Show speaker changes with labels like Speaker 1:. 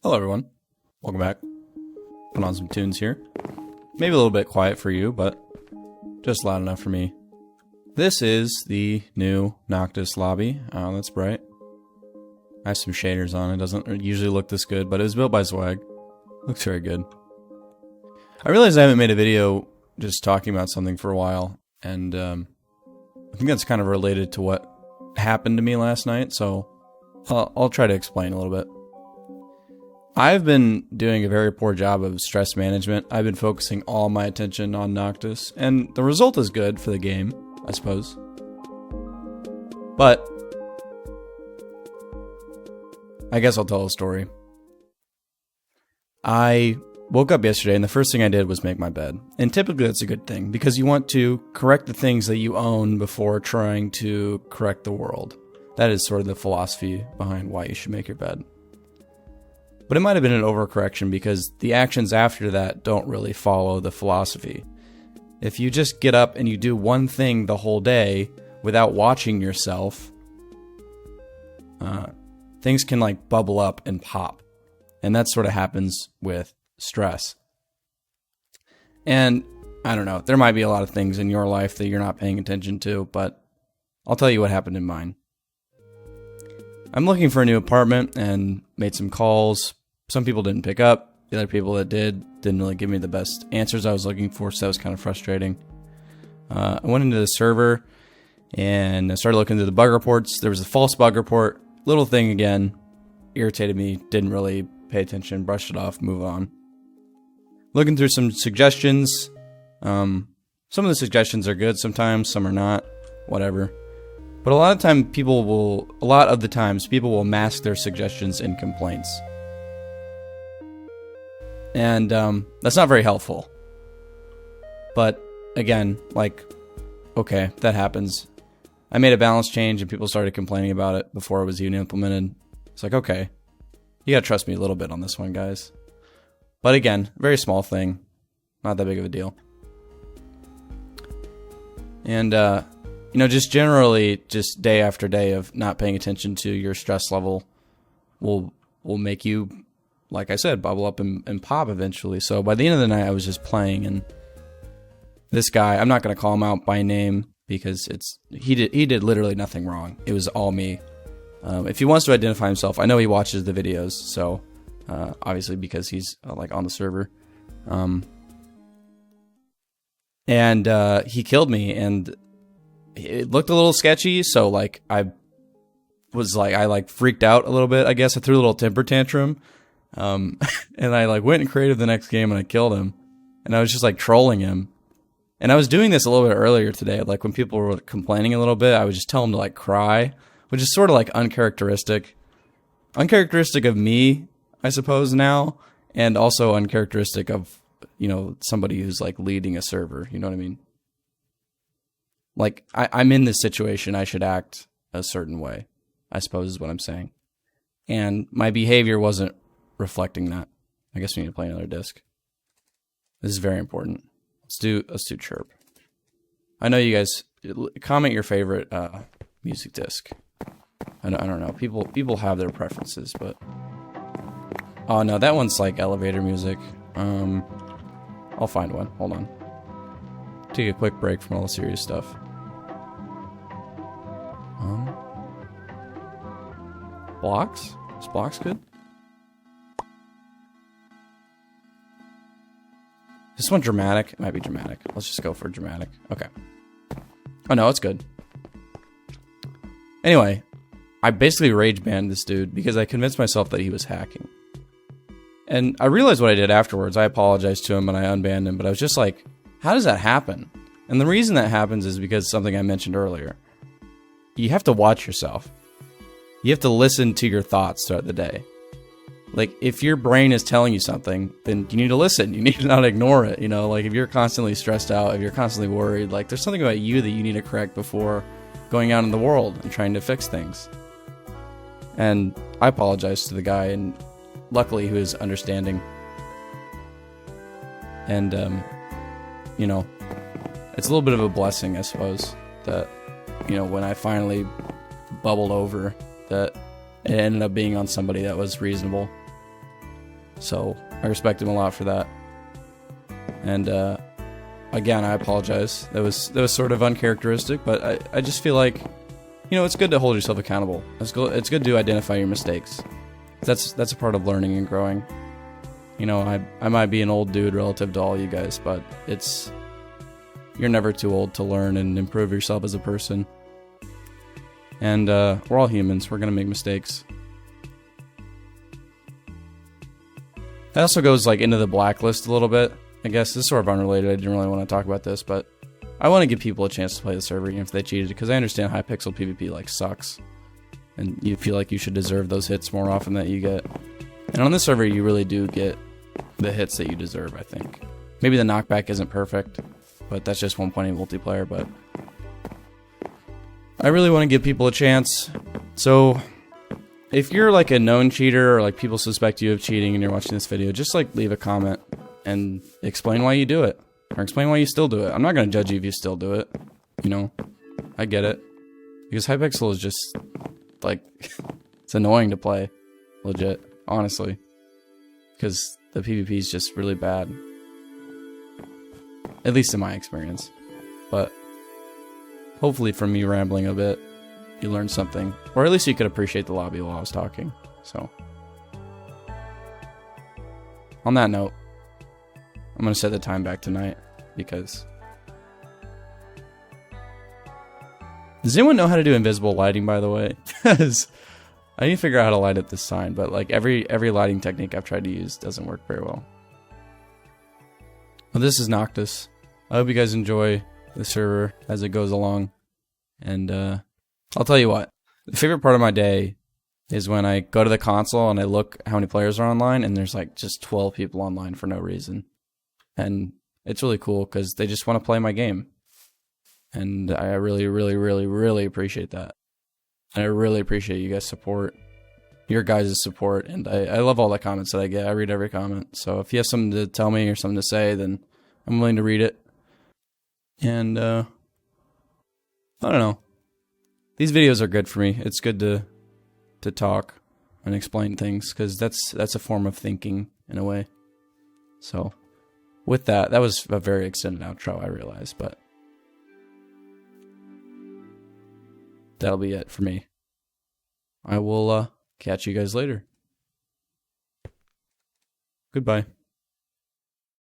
Speaker 1: Hello everyone, welcome back. Put on some tunes here. Maybe a little bit quiet for you, but just loud enough for me. This is the new Noctas lobby. Oh, that's bright. I have some shaders on. It doesn't usually look this good, but it was built by Swag. Looks very good. I realized I haven't made a video just talking about something for a while, and I think that's kind of related to what happened to me last night, so I'll try to explain a little bit. I've been doing a very poor job of stress management. I've been focusing all my attention on Noctas, and the result is good for the game, I suppose. But I guess I'll tell a story. I woke up yesterday, and the first thing I did was make my bed. And typically that's a good thing, because you want to correct the things that you own before trying to correct the world. That is sort of the philosophy behind why you should make your bed. But it might have been an overcorrection because the actions after that don't really follow the philosophy. If you just get up and you do one thing the whole day without watching yourself, things can like bubble up and pop. And that sort of happens with stress. And I don't know, there might be a lot of things in your life that you're not paying attention to, but I'll tell you what happened in mine. I'm looking for a new apartment and made some calls. Some people didn't pick up. The other people that didn't really give me the best answers I was looking for, so that was kind of frustrating. I went into the server and I started looking through the bug reports. There was a false bug report. Little thing again. Irritated me. Didn't really pay attention. Brushed it off. Move on. Looking through some suggestions. Some of the suggestions are good sometimes. Some are not. Whatever. But a lot of the times people will mask their suggestions in complaints. And that's not very helpful. But again, like, okay, that happens. I made a balance change and people started complaining about it before it was even implemented. It's like, okay, you gotta trust me a little bit on this one, guys. But again, very small thing. Not that big of a deal. And, just generally, just day after day of not paying attention to your stress level will make you, like I said, bubble up and pop eventually. So by the end of the night, I was just playing, and this guy, I'm not going to call him out by name because he did literally nothing wrong. It was all me. If he wants to identify himself, I know he watches the videos, so obviously because he's like on the server. And he killed me, and it looked a little sketchy, so like I freaked out a little bit, I guess. I threw a little temper tantrum. And I like went and created the next game and I killed him. And I was just like trolling him. And I was doing this a little bit earlier today. Like when people were complaining a little bit, I would just tell them to like cry, which is sort of like uncharacteristic of me, I suppose now, and also uncharacteristic of, somebody who's like leading a server. You know what I mean? Like I'm in this situation. I should act a certain way, I suppose is what I'm saying. And my behavior wasn't reflecting that. I guess we need to play another disc. This is very important. Let's do chirp. I know you guys comment your favorite music disc. I don't know. People have their preferences, but oh no, that one's like elevator music. I'll find one. Hold on. Take a quick break from all the serious stuff. Blocks? Is Blocks good? This one dramatic? It might be dramatic. Let's just go for dramatic. Okay. Oh no, it's good. Anyway, I basically rage banned this dude because I convinced myself that he was hacking. And I realized what I did afterwards. I apologized to him and I unbanned him, but I was just like, how does that happen? And the reason that happens is because something I mentioned earlier. You have to watch yourself. You have to listen to your thoughts throughout the day. Like, if your brain is telling you something, then you need to listen. You need to not ignore it. Like if you're constantly stressed out, if you're constantly worried, like there's something about you that you need to correct before going out in the world and trying to fix things. And I apologized to the guy, and luckily he was understanding. And, it's a little bit of a blessing, I suppose, that, when I finally bubbled over, that it ended up being on somebody that was reasonable. So I respect him a lot for that. And again, I apologize. That was sort of uncharacteristic, but I just feel like, you know, it's good to hold yourself accountable. It's good to identify your mistakes. That's a part of learning and growing. You know, I might be an old dude relative to all you guys, but you're never too old to learn and improve yourself as a person. And we're all humans. We're gonna make mistakes. That also goes like into the blacklist a little bit. I guess this is sort of unrelated. I didn't really want to talk about this, but I want to give people a chance to play the server even if they cheated, because I understand high pixel PvP like sucks, and you feel like you should deserve those hits more often that you get. And on this server, you really do get the hits that you deserve. I think maybe the knockback isn't perfect, but that's just 1.8 multiplayer. But I really want to give people a chance. So if you're like a known cheater, or like people suspect you of cheating and you're watching this video, just like leave a comment and explain why you do it, or explain why you still do it. I'm not going to judge you if you still do it. You know, I get it. Because Hypixel is just, like, it's annoying to play. Legit. Honestly. Because the PvP is just really bad. At least in my experience. But hopefully from me rambling a bit, you learned something. Or at least you could appreciate the lobby while I was talking. So, on that note, I'm going to set the time back tonight, because... Does anyone know how to do invisible lighting, by the way? Because I need to figure out how to light up this sign, but like every lighting technique I've tried to use doesn't work very well. Well, this is Noctas. I hope you guys enjoy the server as it goes along. And I'll tell you what, the favorite part of my day is when I go to the console and I look how many players are online, and there's like just 12 people online for no reason. And it's really cool because they just want to play my game. And I really, really, really, really appreciate that. And I really appreciate you guys' support, your guys' support. And I love all the comments that I get. I read every comment. So if you have something to tell me or something to say, then I'm willing to read it. And I don't know. These videos are good for me. It's good to talk and explain things, because that's a form of thinking in a way. So with that was a very extended outro, I realize, but that'll be it for me. I will catch you guys later. Goodbye.